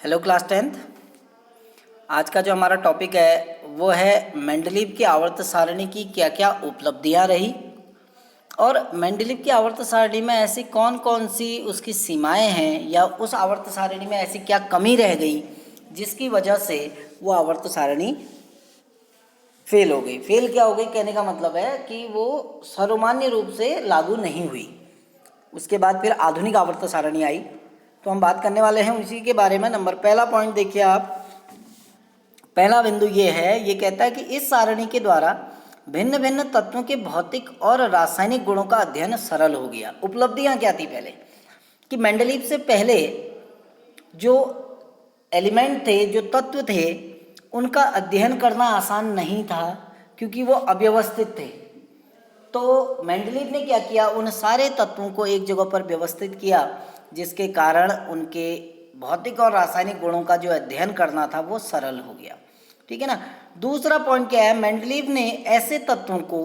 Hello class 10th। आज का जो हमारा टॉपिक है वो है मेंडलीव की आवर्त सारणी की क्या क्या उपलब्धियां रही और मेंडलीव की आवर्त सारणी में ऐसी कौन कौन सी उसकी सीमाएं हैं या उस आवर्त सारणी में ऐसी क्या कमी रह गई जिसकी वजह से वो आवर्त सारणी फेल हो गई। फेल क्या हो गई कहने का मतलब है कि वो सर्वमान्य रूप से लागू नहीं हुई। उसके बाद फिर आधुनिक आवर्त सारणी आई, तो हम बात करने वाले हैं उसी के बारे में। पहला पॉइंट देखिए आप। पहला बिंदु ये है, ये कहता है कि इस सारणी के द्वारा भिन्न भिन्न तत्वों के भौतिक और रासायनिक गुणों का अध्ययन सरल हो गया। उपलब्धियां क्या थी पहले कि मेंडलीव से पहले जो एलिमेंट थे, जो तत्व थे, उनका अध्ययन करना आसान नहीं था क्योंकि वो अव्यवस्थित थे। तो मेंडलीव ने क्या किया, उन सारे तत्वों को एक जगह पर व्यवस्थित किया जिसके कारण उनके भौतिक और रासायनिक गुणों का जो अध्ययन करना था वो सरल हो गया। ठीक है ना। दूसरा पॉइंट क्या है, मेंडलीव ने ऐसे तत्वों को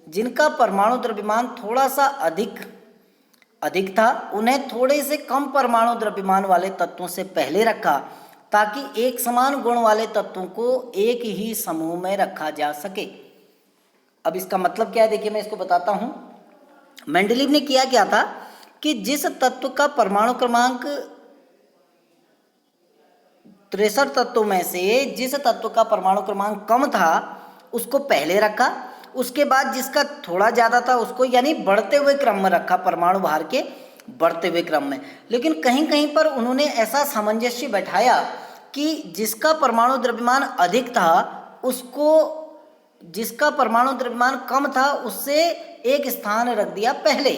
जिनका परमाणु द्रव्यमान थोड़ा सा अधिक था उन्हें थोड़े से कम परमाणु द्रव्यमान वाले तत्वों से पहले रखा ताकि एक समान गुण वाले तत्वों को एक ही समूह में रखा जा सके। अब इसका मतलब क्या है, देखिए मैं इसको बताता हूं। मेंडलीव ने किया क्या था कि जिस तत्व का परमाणु क्रमांक 63 तत्वों में से जिस तत्व का परमाणु क्रमांक कम था उसको पहले रखा, उसके बाद जिसका थोड़ा ज़्यादा था उसको यानी बढ़ते हुए क्रम में रखा, परमाणु भार के बढ़ते हुए क्रम में। लेकिन कहीं कहीं पर उन्होंने ऐसा सामंजस्य बैठाया कि जिसका परमाणु द्रव्यमान अधिक था उसको जिसका परमाणु द्रव्यमान कम था उससे एक स्थान रख दिया पहले।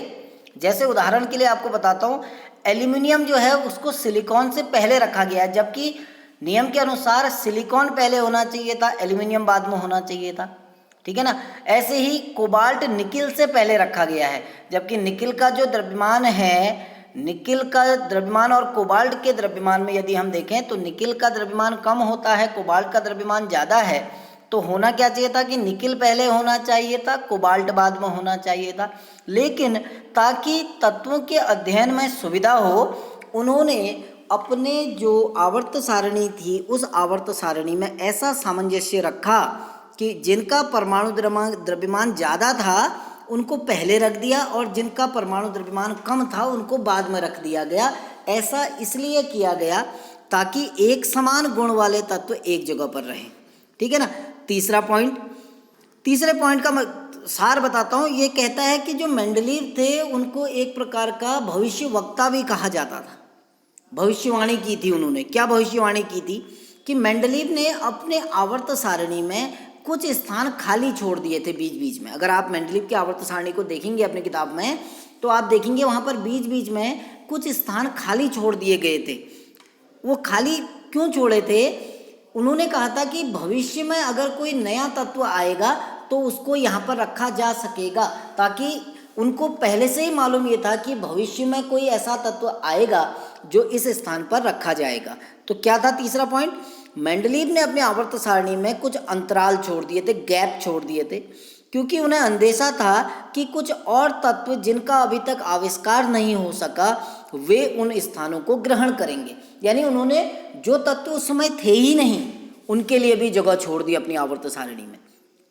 जैसे उदाहरण के लिए आपको बताता हूँ, एल्यूमिनियम जो है उसको सिलिकॉन से पहले रखा गया है, जबकि नियम के अनुसार सिलिकॉन पहले होना चाहिए था, एल्यूमिनियम बाद में होना चाहिए था। ठीक है ना। ऐसे ही कोबाल्ट निकिल से पहले रखा गया है, जबकि निकिल का जो द्रव्यमान है, निकिल का द्रव्यमान और कोबाल्ट के द्रव्यमान में यदि हम देखें तो निकिल का द्रव्यमान कम होता है, कोबाल्ट का द्रव्यमान ज़्यादा है। तो होना क्या चाहिए था कि निकिल पहले होना चाहिए था, कोबाल्ट बाद में होना चाहिए था। लेकिन ताकि तत्वों के अध्ययन में सुविधा हो, उन्होंने अपने जो आवर्त सारणी थी उस आवर्त सारणी में ऐसा सामंजस्य रखा कि जिनका परमाणु द्रव्यमान ज़्यादा था उनको पहले रख दिया और जिनका परमाणु द्रव्यमान कम था उनको बाद में रख दिया गया। ऐसा इसलिए किया गया ताकि एक समान गुण वाले तत्व एक जगह पर रहें। ठीक है ना। तीसरे पॉइंट का सार बताता हूँ। ये कहता है कि जो मेंडलीव थे उनको एक प्रकार का भविष्यवक्ता भी कहा जाता था। भविष्यवाणी की थी उन्होंने। क्या भविष्यवाणी की थी कि मेंडलीव ने अपने आवर्त सारणी में कुछ स्थान खाली छोड़ दिए थे बीच बीच में। अगर आप मेंडलीव की आवर्त सारणी को देखेंगे अपनी किताब में तो आप देखेंगे वहाँ पर बीच बीच में कुछ स्थान खाली छोड़ दिए गए थे। वो खाली क्यों छोड़े थे? उन्होंने कहा था कि भविष्य में अगर कोई नया तत्व आएगा तो उसको यहाँ पर रखा जा सकेगा, ताकि उनको पहले से ही मालूम ये था कि भविष्य में कोई ऐसा तत्व आएगा जो इस स्थान पर रखा जाएगा। तो क्या था तीसरा पॉइंट? मेंडलीव ने अपने आवर्त सारणी में कुछ अंतराल छोड़ दिए थे, गैप छोड़ दिए थे, क्योंकि उन्हें अंदेशा था कि कुछ और तत्व जिनका अभी तक आविष्कार नहीं हो सका वे उन स्थानों को ग्रहण करेंगे। यानी उन्होंने जो तत्व उस समय थे ही नहीं उनके लिए भी जगह छोड़ दी अपनी आवर्त सारणी में।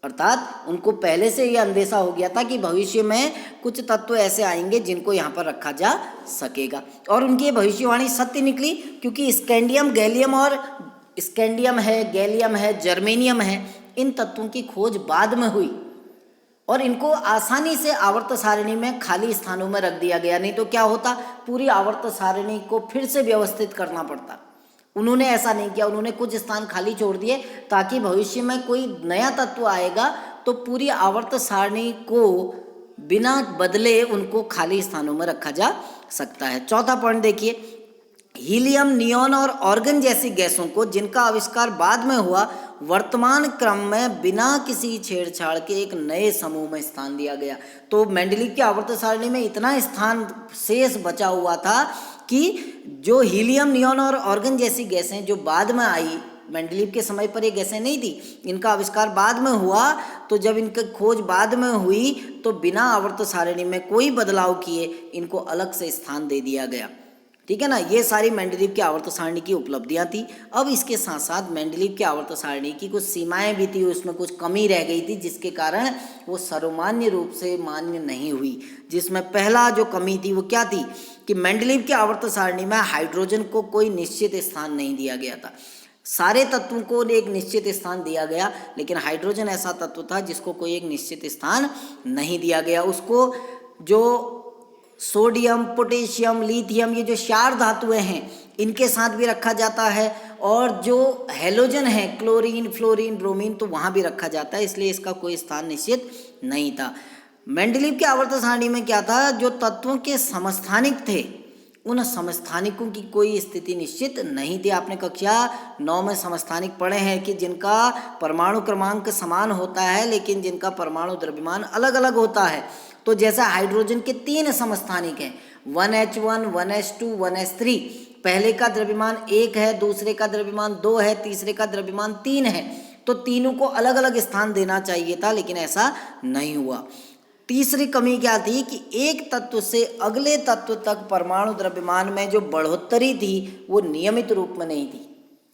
अर्थात उनको पहले से यह अंदेशा हो गया था कि भविष्य में कुछ तत्व ऐसे आएंगे जिनको यहाँ पर रखा जा सकेगा। और उनकी ये भविष्यवाणी सत्य निकली, क्योंकि स्कैंडियम है, गैलियम है, जर्मेनियम है, इन तत्वों की खोज बाद में हुई और इनको आसानी से आवर्त सारणी में खाली स्थानों में रख दिया गया। नहीं तो क्या होता, पूरी आवर्त सारणी को फिर से व्यवस्थित करना पड़ता। उन्होंने ऐसा नहीं किया, उन्होंने कुछ स्थान खाली छोड़ दिए ताकि भविष्य में कोई नया तत्व आएगा तो पूरी आवर्त सारणी को बिना बदले उनको खाली स्थानों में रखा जा सकता है। चौथा पॉइंट देखिए, हीलियम, नियॉन और ऑर्गन जैसी गैसों को जिनका आविष्कार बाद में हुआ वर्तमान क्रम में बिना किसी छेड़छाड़ के एक नए समूह में स्थान दिया गया। तो मेंडलीव की आवर्त सारणी में इतना स्थान शेष बचा हुआ था कि जो हीलियम, नियॉन और ऑर्गन जैसी गैसें जो बाद में आई, मेंडलीव के समय पर ये गैसें नहीं थी, इनका आविष्कार बाद में हुआ। तो जब इनकी खोज बाद में हुई तो बिना आवर्त सारणी में कोई बदलाव किए इनको अलग से स्थान दे दिया गया। ठीक है ना। ये सारी मेंडलीव की आवर्त सारणी की उपलब्धियां थी। अब इसके साथ साथ मेंडलीव की आवर्त सारणी की कुछ सीमाएं भी थी, उसमें कुछ कमी रह गई थी जिसके कारण वो सर्वमान्य रूप से मान्य नहीं हुई। जिसमें पहला जो कमी थी वो क्या थी कि मेंडलीव की आवर्त सारणी में हाइड्रोजन को कोई निश्चित स्थान नहीं दिया गया था। सारे तत्वों को एक निश्चित स्थान दिया गया, लेकिन हाइड्रोजन ऐसा तत्व था जिसको कोई एक निश्चित स्थान नहीं दिया गया। उसको जो सोडियम, पोटेशियम, लिथियम, ये जो क्षार धातुएं हैं इनके साथ भी रखा जाता है, और जो हैलोजन है क्लोरीन, फ्लोरीन, ब्रोमीन, तो वहाँ भी रखा जाता है, इसलिए इसका कोई स्थान निश्चित नहीं था। मेंडलीव की आवर्त सारणी में क्या था, जो तत्वों के समस्थानिक थे उन समस्थानिकों की कोई स्थिति निश्चित नहीं थी। आपने कक्षा 9 में समस्थानिक पढ़े हैं कि जिनका परमाणु क्रमांक समान होता है लेकिन जिनका परमाणु द्रव्यमान अलग अलग होता है। तो जैसा हाइड्रोजन के 3 समस्थानिक हैं, 1H1, 1H2, 1H3। पहले का द्रव्यमान 1 है, दूसरे का द्रव्यमान 2 है, तीसरे का द्रव्यमान 3 है, तो तीनों को अलग अलग स्थान देना चाहिए था, लेकिन ऐसा नहीं हुआ। तीसरी कमी क्या थी कि एक तत्व से अगले तत्व तक परमाणु द्रव्यमान में जो बढ़ोतरी थी वो नियमित रूप में नहीं थी।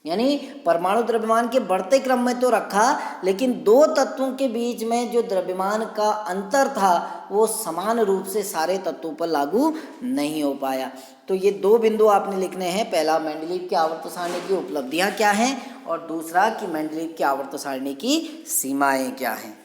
यानी परमाणु द्रव्यमान के बढ़ते क्रम में तो रखा, लेकिन दो तत्वों के बीच में जो द्रव्यमान का अंतर था वो समान रूप से सारे तत्वों पर लागू नहीं हो पाया। तो ये 2 बिंदु आपने लिखने हैं। पहला, मेंडलीव की आवर्त सारणी की उपलब्धियां क्या हैं, और दूसरा कि मेंडलीव की आवर्त सारणी की सीमाएं क्या हैं।